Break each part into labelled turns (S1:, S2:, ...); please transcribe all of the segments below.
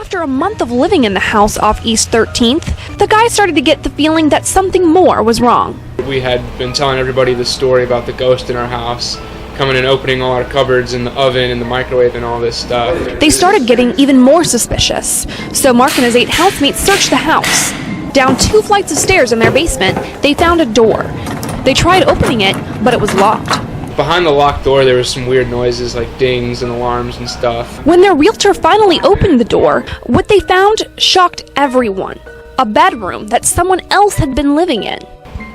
S1: after a month of living in the house off East 13th, the guy started to get the feeling that something more was wrong.
S2: We had been telling everybody the story about the ghost in our house, coming and opening all our cupboards and the oven and the microwave and all this stuff.
S1: They started getting even more suspicious, so Mark and his 8 housemates searched the house. Down 2 flights of stairs in their basement, they found a door. They tried opening it, but it was locked.
S2: Behind the locked door, there was some weird noises like dings and alarms and stuff.
S1: When their realtor finally opened the door, what they found shocked everyone. A bedroom that someone else had been living in.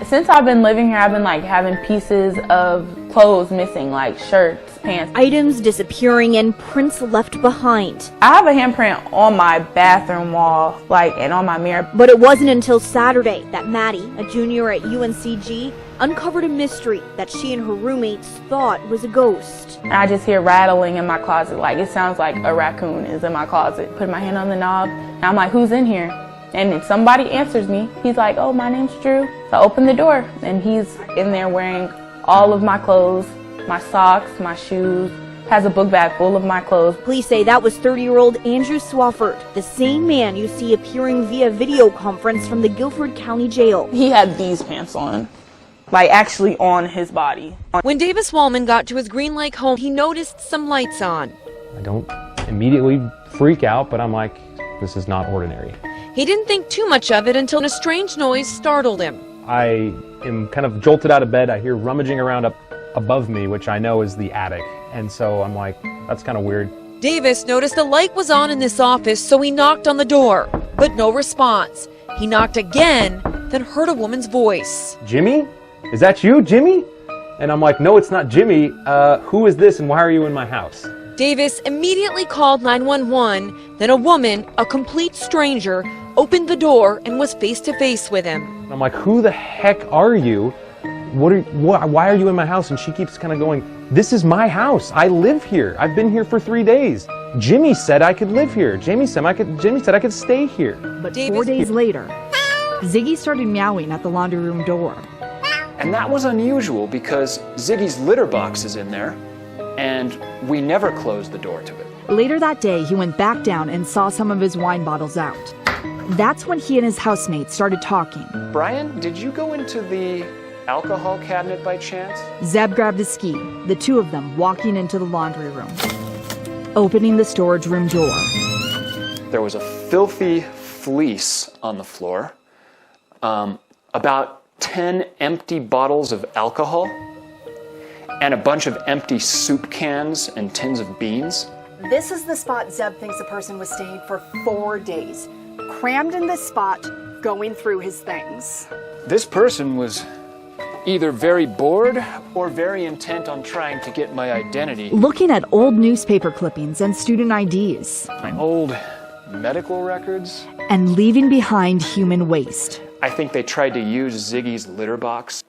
S3: Since I've been living here, I've been having pieces of clothes missing, like shirts, pants.
S4: Items disappearing and prints left behind.
S3: I have a handprint on my bathroom wall, and on my mirror.
S4: But it wasn't until Saturday that Maddie, a junior at UNCG, uncovered a mystery that she and her roommates thought was a ghost.
S3: And I just hear rattling in my closet, it sounds like a raccoon is in my closet. Put my hand on the knob, and I'm like, who's in here? And if somebody answers me, he's like, oh, my name's Drew. So I open the door, and he's in there wearing all of my clothes, my socks, my shoes, has a book bag full of my clothes.
S4: Police say that was 30-year-old Andrew Swafford, the same man you see appearing via video conference from the Guilford County Jail.
S3: He had these pants on, actually on his body.
S5: When Davis Wallman got to his Green Lake home, he noticed some lights on.
S6: I don't immediately freak out, but I'm like, this is not ordinary.
S5: He didn't think too much of it until a strange noise startled him.
S6: I am kind of jolted out of bed. I hear rummaging around up above me, which I know is the attic. And so I'm like, that's kind of weird.
S5: Davis noticed a light was on in this office, so he knocked on the door, but no response. He knocked again, then heard a woman's voice.
S6: Jimmy? Is that you, Jimmy? And I'm like, no, it's not Jimmy. Who is this and why are you in my house?
S5: Davis immediately called 911. Then a woman, a complete stranger, opened the door and was face to face with him.
S6: I'm like, who the heck are you? Why are you in my house? And she keeps kind of going, this is my house. I live here. I've been here for 3 days. Jimmy said I could live here. Jimmy said I could stay here.
S7: But 4 days later, Ziggy started meowing at the laundry room door.
S8: And that was unusual because Ziggy's litter box is in there, and we never closed the door to it.
S7: Later that day, he went back down and saw some of his wine bottles out. That's when he and his housemates started talking.
S8: Brian, did you go into the alcohol cabinet by chance?
S7: Zeb grabbed a ski, the two of them walking into the laundry room, opening the storage room door.
S8: There was a filthy fleece on the floor, about 10 empty bottles of alcohol, and a bunch of empty soup cans and tins of beans.
S9: This is the spot Zeb thinks the person was staying for 4 days, crammed in this spot, going through his things.
S8: This person was either very bored or very intent on trying to get my identity.
S7: Looking at old newspaper clippings and student IDs.
S8: My old medical records.
S7: And leaving behind human waste.
S8: I think they tried to use Ziggy's litter box.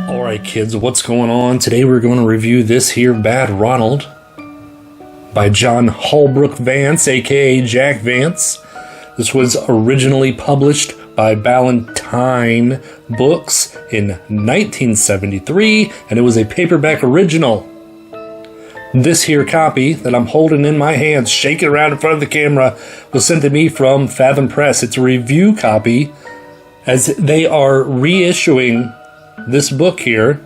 S10: Alright kids, what's going on? Today we're going to review this here Bad Ronald by John Holbrook Vance, aka Jack Vance. This was originally published by Ballantine Books in 1973, and it was a paperback original. This here copy that I'm holding in my hands, shaking around in front of the camera, was sent to me from Fathom Press. It's a review copy, as they are reissuing this book here,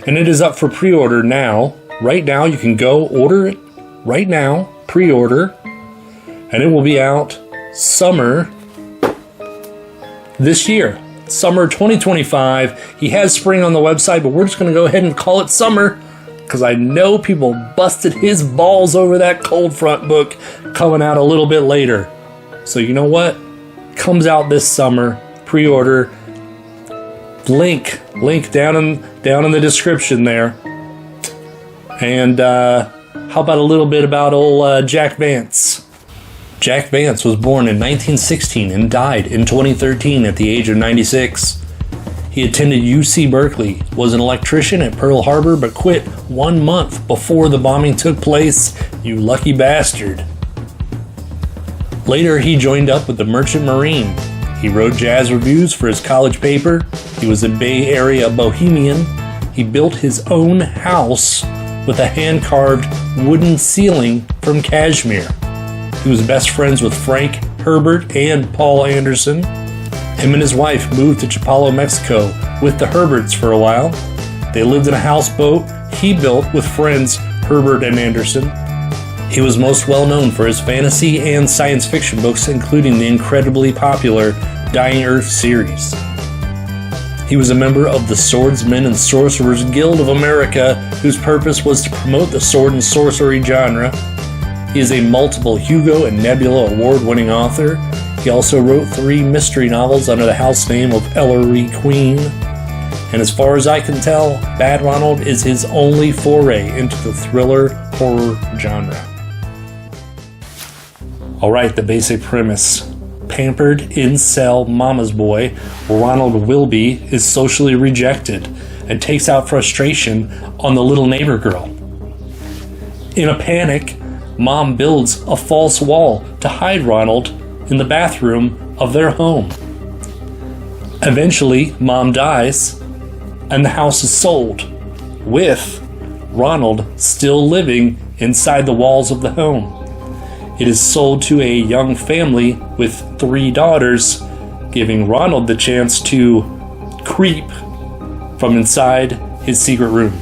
S10: and it is up for pre-order now. Right now, you can go order it right now, pre-order, and it will be out summer this year, summer 2025. He has spring on the website, but we're just going to go ahead and call it summer because I know people busted his balls over that Cold Front book coming out a little bit later. So you know what? Comes out this summer. Pre-order. Link down in the description there. And how about a little bit about old Jack Vance? Jack Vance was born in 1916 and died in 2013 at the age of 96. He attended UC Berkeley, was an electrician at Pearl Harbor, but quit 1 month before the bombing took place. You lucky bastard. Later, he joined up with the Merchant Marine. He wrote jazz reviews for his college paper. He was a Bay Area bohemian. He built his own house with a hand-carved wooden ceiling from cashmere. He was best friends with Frank Herbert and Paul Anderson. Him and his wife moved to Chapala, Mexico with the Herberts for a while. They lived in a houseboat he built with friends Herbert and Anderson. He was most well known for his fantasy and science fiction books, including the incredibly popular Dying Earth series. He was a member of the Swordsmen and Sorcerers Guild of America, whose purpose was to promote the sword and sorcery genre. He is a multiple Hugo and Nebula award-winning author. He also wrote 3 mystery novels under the house name of Ellery Queen. And as far as I can tell, Bad Ronald is his only foray into the thriller horror genre. Alright, the basic premise. Pampered incel mama's boy, Ronald Wilby is socially rejected and takes out frustration on the little neighbor girl. In a panic, Mom builds a false wall to hide Ronald in the bathroom of their home. Eventually, Mom dies, and the house is sold, with Ronald still living inside the walls of the home. It is sold to a young family with 3 daughters, giving Ronald the chance to creep from inside his secret room.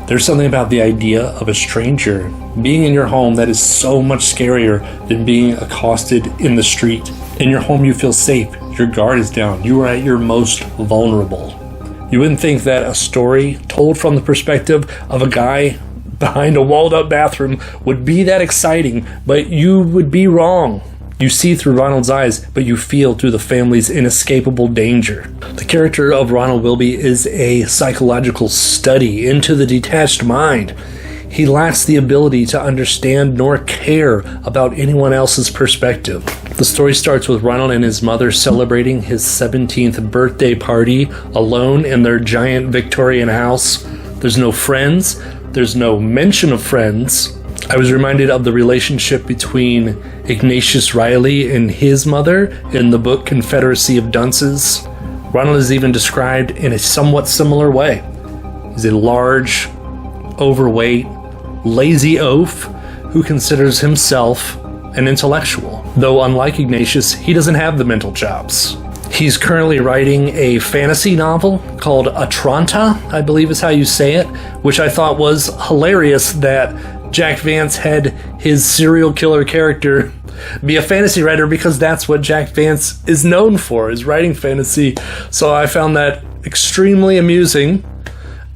S10: There's something about the idea of a stranger being in your home that is so much scarier than being accosted in the street. In your home, you feel safe. Your guard is down. You are at your most vulnerable. You wouldn't think that a story told from the perspective of a guy behind a walled-up bathroom would be that exciting, but you would be wrong. You see through Ronald's eyes, but you feel through the family's inescapable danger. The character of Ronald Wilby is a psychological study into the detached mind. He lacks the ability to understand nor care about anyone else's perspective. The story starts with Ronald and his mother celebrating his 17th birthday party alone in their giant Victorian house. There's no friends. There's no mention of friends. I was reminded of the relationship between Ignatius Riley and his mother in the book Confederacy of Dunces. Ronald is even described in a somewhat similar way. He's a large, overweight, lazy oaf who considers himself an intellectual. Though unlike Ignatius, he doesn't have the mental chops. He's currently writing a fantasy novel called Atranta, I believe is how you say it, which I thought was hilarious that Jack Vance had his serial killer character be a fantasy writer, because that's what Jack Vance is known for, is writing fantasy. So I found that extremely amusing.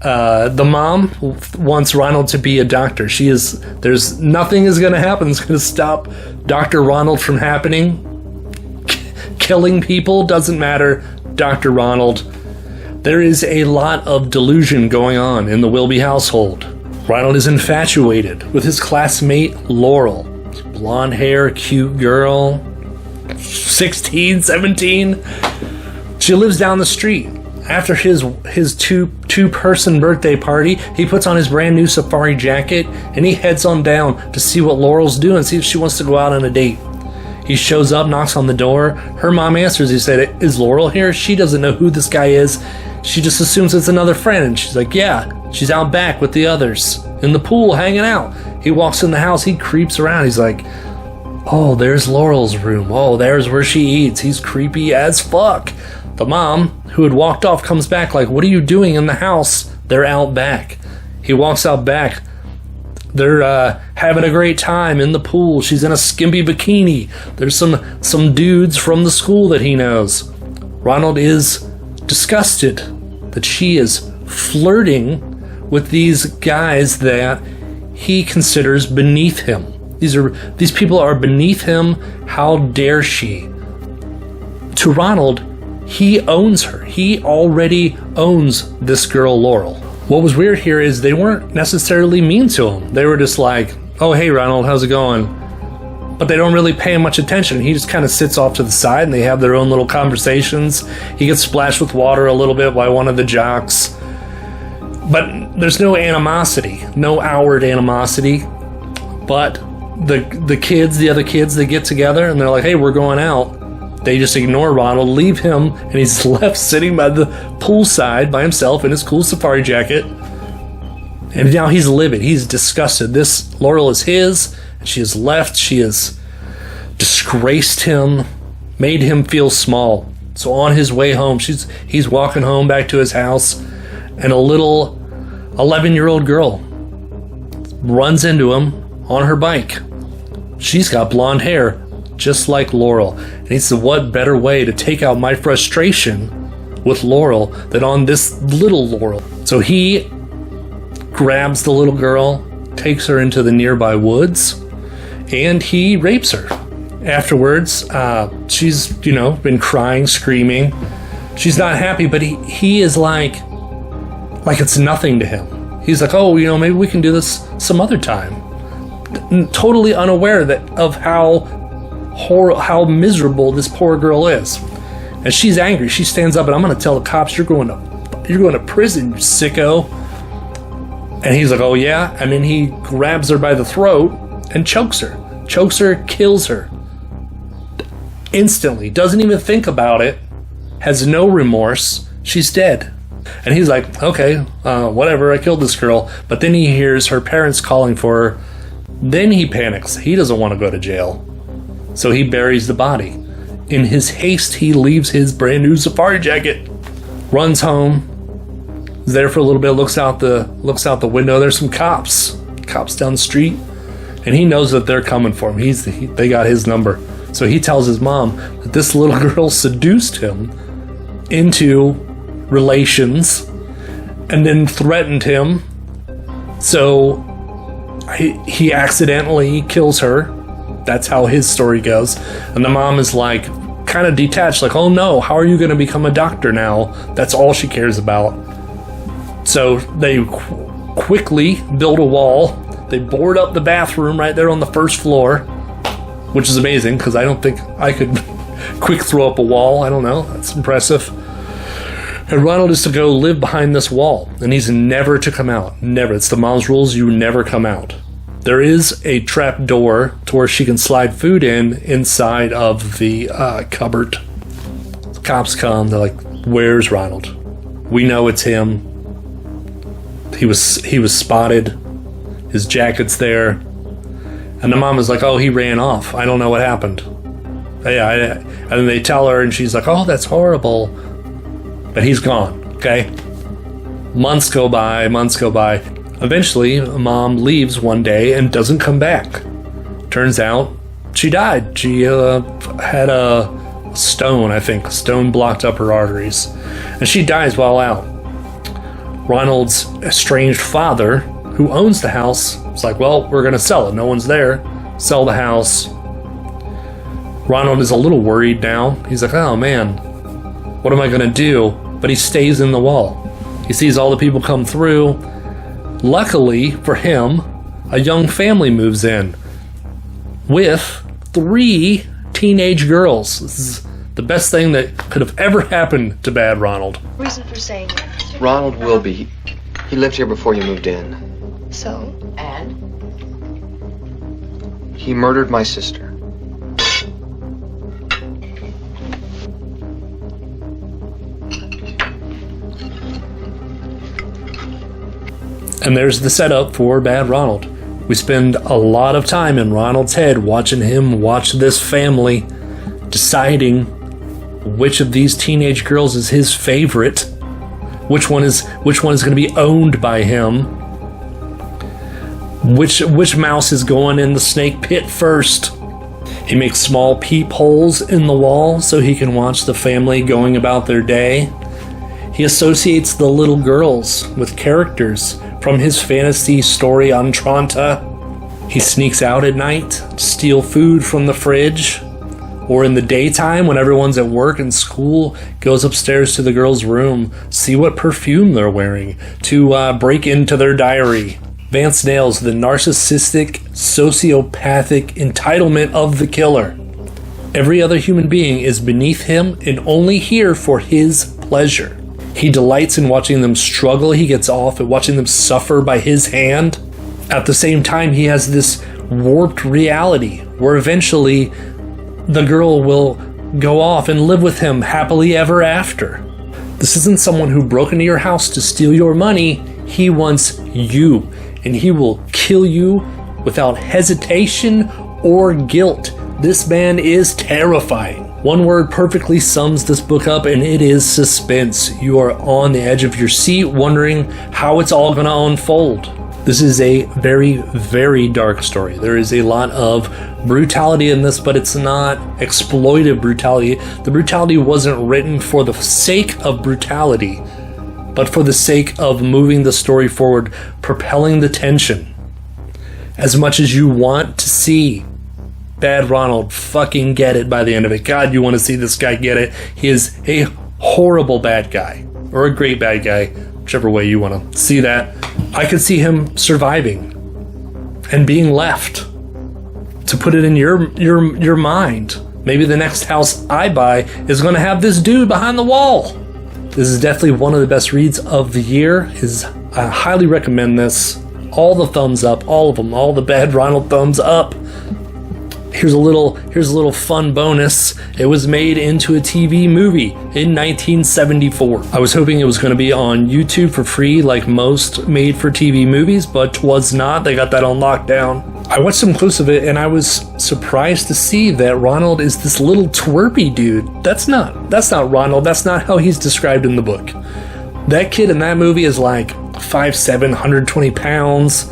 S10: The mom wants Ronald to be a doctor. There's nothing is going to happen that's going to stop Dr. Ronald from happening. Killing people doesn't matter. Dr. Ronald. There is a lot of delusion going on in the Wilby household. Ronald is infatuated with his classmate Laurel. Blonde hair, cute girl, 16, 17. She lives down the street. After his two-person birthday party, he puts on his brand new safari jacket and he heads on down to see what Laurel's doing, see if she wants to go out on a date. He shows up, knocks on the door. Her mom answers. He said, "Is Laurel here?" She doesn't know who this guy is. She just assumes it's another friend. And she's like, "Yeah, she's out back with the others in the pool hanging out." He walks in the house. He creeps around. He's like, "Oh, there's Laurel's room. Oh, there's where she eats." He's creepy as fuck. The mom, who had walked off, comes back like, "What are you doing in the house?" They're out back. He walks out back. They're having a great time in the pool. She's in a skimpy bikini. There's some dudes from the school that he knows. Ronald is disgusted that she is flirting with these guys that he considers beneath him. These people are beneath him. How dare she? To Ronald, he owns her. He already owns this girl, Laurel. What was weird here is they weren't necessarily mean to him. They were just like, "Oh, hey, Ronald, how's it going?" But they don't really pay him much attention. He just kind of sits off to the side and they have their own little conversations. He gets splashed with water a little bit by one of the jocks. But there's no animosity, no outward animosity. But the other kids, they get together and they're like, hey, we're going out. They just ignore Ronald, leave him, and he's left sitting by the poolside by himself in his cool safari jacket. And now he's livid. He's disgusted. This Laurel is his, and she has left. She has disgraced him, made him feel small. So on his way home, he's walking home back to his house, and a little 11-year-old girl runs into him on her bike. She's got blonde hair, just like Laurel. And he said, what better way to take out my frustration with Laurel than on this little Laurel? So he grabs the little girl, takes her into the nearby woods, and he rapes her. Afterwards, she's, been crying, screaming. She's not happy, but he is like it's nothing to him. He's like, oh, maybe we can do this some other time. Totally unaware of how miserable this poor girl is. And she's angry. She stands up and I'm going to tell the cops, you're going to prison, you sicko. And he's like, oh yeah? And then he grabs her by the throat and chokes her, kills her. Instantly, doesn't even think about it, has no remorse, she's dead. And he's like, okay, whatever, I killed this girl. But then he hears her parents calling for her. Then he panics. He doesn't want to go to jail. So he buries the body. In his haste, he leaves his brand new safari jacket, runs home, is there for a little bit, looks out the window. There's some cops down the street, and he knows that they're coming for him. They got his number. So he tells his mom that this little girl seduced him into relations and then threatened him. So he accidentally kills her. That's how his story goes. And the mom is like kind of detached, like, oh no, how are you going to become a doctor now? That's all she cares about. So they quickly build a wall. They board up the bathroom right there on the first floor, which is amazing because I don't think I could quick throw up a wall. I don't know. That's impressive. And Ronald is to go live behind this wall, and he's never to come out. Never. It's the mom's rules. You never come out. There is a trap door to where she can slide food inside of the cupboard. The cops come. They're like, "Where's Ronald? We know it's him. He was spotted. His jacket's there." And the mom is like, "Oh, he ran off. I don't know what happened." Yeah, and then they tell her, and she's like, "Oh, that's horrible." But he's gone, okay? Months go by. Eventually, mom leaves one day and doesn't come back. Turns out she died. She had a stone, I think. A stone blocked up her arteries. And she dies while out. Ronald's estranged father, who owns the house, is like, well, we're going to sell it. No one's there. Sell the house. Ronald is a little worried now. He's like, oh man, what am I going to do? But he stays in the wall. He sees all the people come through. Luckily for him, a young family moves in with 3 teenage girls. This is the best thing that could have ever happened to Bad Ronald.
S11: Reason for saying that?
S12: Ronald Wilby. He lived here before you moved in.
S11: So? And?
S12: He murdered my sister.
S10: And there's the setup for Bad Ronald. We spend a lot of time in Ronald's head watching him watch this family, deciding which of these teenage girls is his favorite, which one is going to be owned by him, which mouse is going in the snake pit first. He makes small peepholes in the wall so he can watch the family going about their day. He associates the little girls with characters from his fantasy story Entranta. He sneaks out at night to steal food from the fridge, or in the daytime when everyone's at work and school, goes upstairs to the girls' room, see what perfume they're wearing, to break into their diary. Vance nails the narcissistic, sociopathic entitlement of the killer. Every other human being is beneath him and only here for his pleasure. He delights in watching them struggle. He gets off at watching them suffer by his hand. At the same time, he has this warped reality where eventually the girl will go off and live with him happily ever after. This isn't someone who broke into your house to steal your money. He wants you, and he will kill you without hesitation or guilt. This man is terrifying. One word perfectly sums this book up, and it is suspense. You are on the edge of your seat wondering how it's all going to unfold. This is a very, very dark story. There is a lot of brutality in this, but it's not exploitive brutality. The brutality wasn't written for the sake of brutality, but for the sake of moving the story forward, propelling the tension. As much as you want to see Bad Ronald fucking get it by the end of it. God, you want to see this guy get it. He is a horrible bad guy, or a great bad guy, whichever way you want to see that. I could see him surviving and being left. To put it in your mind, maybe the next house I buy is going to have this dude behind the wall. This is definitely one of the best reads of the year. I highly recommend this. All the thumbs up, all of them, all the Bad Ronald thumbs up. Here's a little fun bonus. It was made into a TV movie in 1974. I was hoping it was going to be on YouTube for free like most made-for-TV movies, but 'twas not. They got that on lockdown. I watched some clips of it, and I was surprised to see that Ronald is this little twerpy dude. That's not Ronald. That's not how he's described in the book. That kid in that movie is like 5'7", 120 pounds.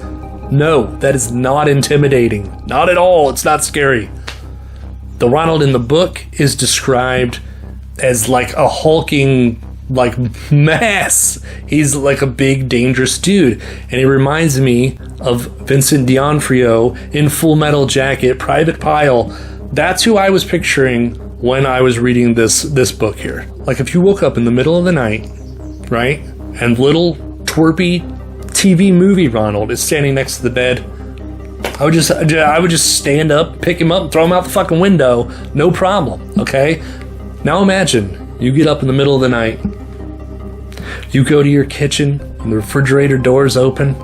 S10: No, that is not intimidating. Not at all. It's not scary. The Ronald in the book is described as like a hulking mass. He's like a big, dangerous dude. And he reminds me of Vincent D'Onofrio in Full Metal Jacket, Private Pile. That's who I was picturing when I was reading this book here. Like if you woke up in the middle of the night, right? And little twerpy TV movie Ronald is standing next to the bed, I would just stand up, pick him up, and throw him out the fucking window. No problem, okay? Now imagine you get up in the middle of the night. You go to your kitchen, and the refrigerator door's open,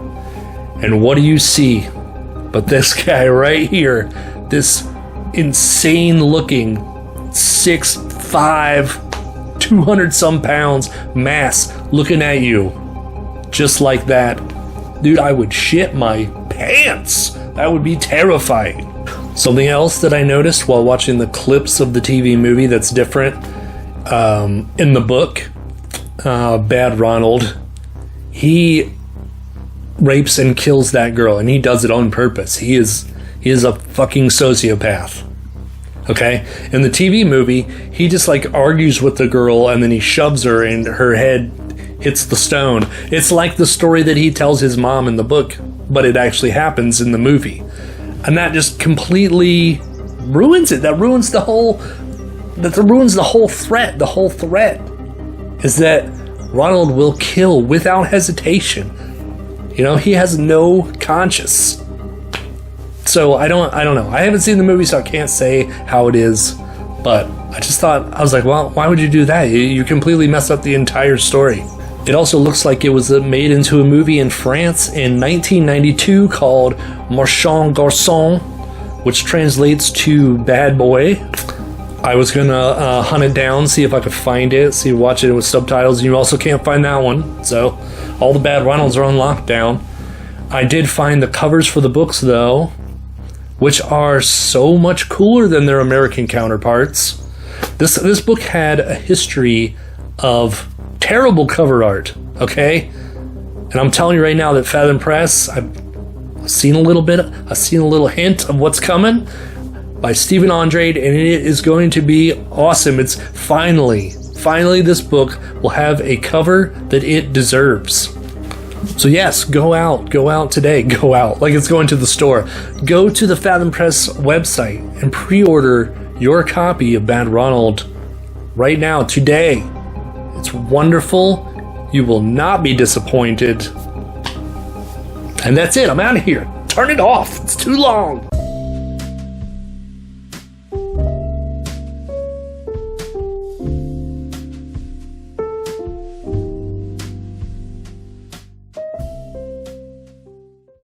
S10: and what do you see but this guy right here, this insane-looking 6'5", 200-some pounds mass looking at you. Just like that. Dude, I would shit my pants. That would be terrifying. Something else that I noticed while watching the clips of the TV movie that's different, in the book, Bad Ronald, he rapes and kills that girl, and he does it on purpose. He is a fucking sociopath. Okay? In the TV movie, he just like argues with the girl, and then he shoves her, and her head hits the stone. It's like the story that he tells his mom in the book, but it actually happens in the movie. And that just completely ruins it. That ruins the whole threat. The whole threat is that Ronald will kill without hesitation. You know, he has no conscience. So I don't know. I haven't seen the movie, so I can't say how it is. But I was like, well, why would you do that? You completely messed up the entire story. It also looks like it was made into a movie in France in 1992 called Marchand Garçon, which translates to Bad Boy. I was gonna hunt it down, see if I could find it, watch it with subtitles, and you also can't find that one. So all the Bad Ronalds are on lockdown. I did find the covers for the books though, which are so much cooler than their American counterparts. This book had a history of terrible cover art, okay? And I'm telling you right now that Fathom Press, I've seen a little hint of what's coming by Stephen Andrade, and it is going to be awesome. It's finally this book will have a cover that it deserves. So yes, go out today. Go out like it's going to the store. Go to the Fathom Press website and pre-order your copy of Bad Ronald right now, today. It's wonderful. You will not be disappointed. And that's it. I'm out of here. Turn it off. It's too long.